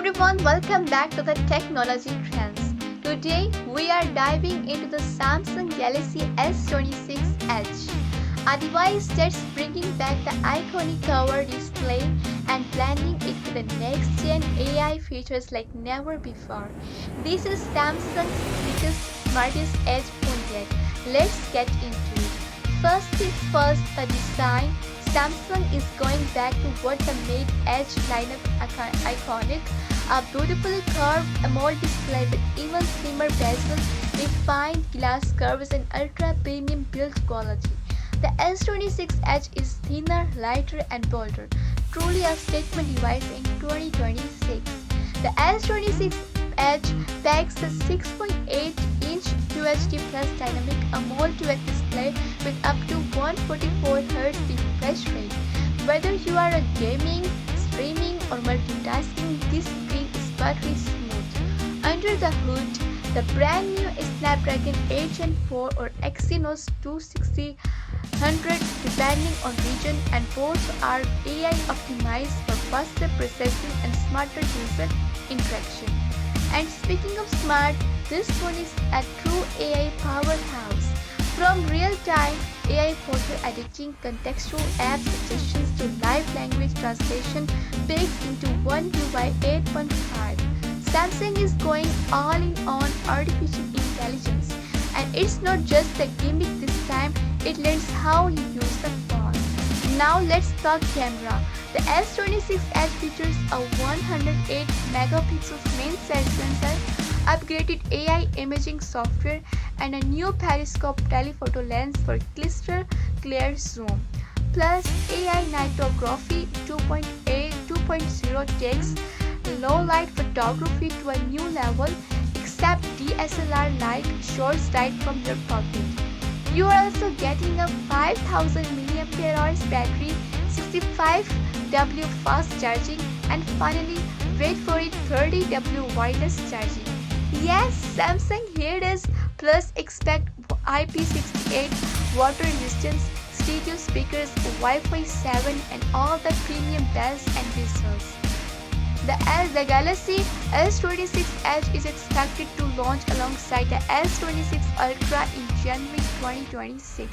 everyone, welcome back to the Technology Trends. Today we are diving into the Samsung Galaxy S26 Edge, a device that's bringing back the iconic cover display and blending it with the next-gen AI features like never before. This is Samsung's biggest, smartest Edge phone yet. Let's get into it. First things first, the design. Samsung is going back to what made Edge lineup iconic. A beautifully curved AMOLED display with even slimmer bezels, refined glass curves and ultra-premium build quality. The S26 Edge is thinner, lighter and bolder, truly a statement device in 2026. The S26 Edge packs a 6.8-inch QHD plus dynamic AMOLED display with up to 144Hz refresh rate. Whether you are gaming, streaming or multitasking, this screen is buttery smooth. Under the hood, the brand new Snapdragon 8 Gen 4 or Exynos 2600 depending on region, and both are AI optimized for faster processing and smarter user interaction. And speaking of smart, this phone is a true AI powerhouse. From real-time AI photo editing, contextual app suggestions to live language translation baked into One UI 8.5, Samsung is going all in on artificial intelligence. And it's not just a gimmick this time, it learns how you use the phone. Now let's talk camera. The S26 Edge features a 108 megapixels main sensor, upgraded AI imaging software, and a new periscope telephoto lens for crystal clear zoom. Plus, AI nightography 2.0 takes low light photography to a new level, except DSLR-like shots right from your pocket. You are also getting a 5000 mAh battery, 65W fast charging, and finally, wait for it, 30W wireless charging. Yes, Samsung, here it is. Plus, expect IP68 water resistance, stereo speakers, Wi-Fi 7, and all the premium bells and whistles. The Galaxy S26 Edge is expected to launch alongside the S26 Ultra in January 2026.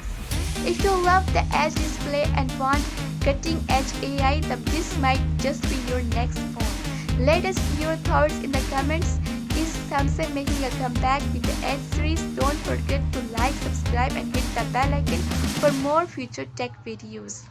If you love the Edge display and want cutting-edge AI, then this might just be your next phone. Let us know your thoughts in the comments. Is Samsung making a comeback with the Edge series? Don't forget to like, subscribe and hit the bell icon for more future tech videos.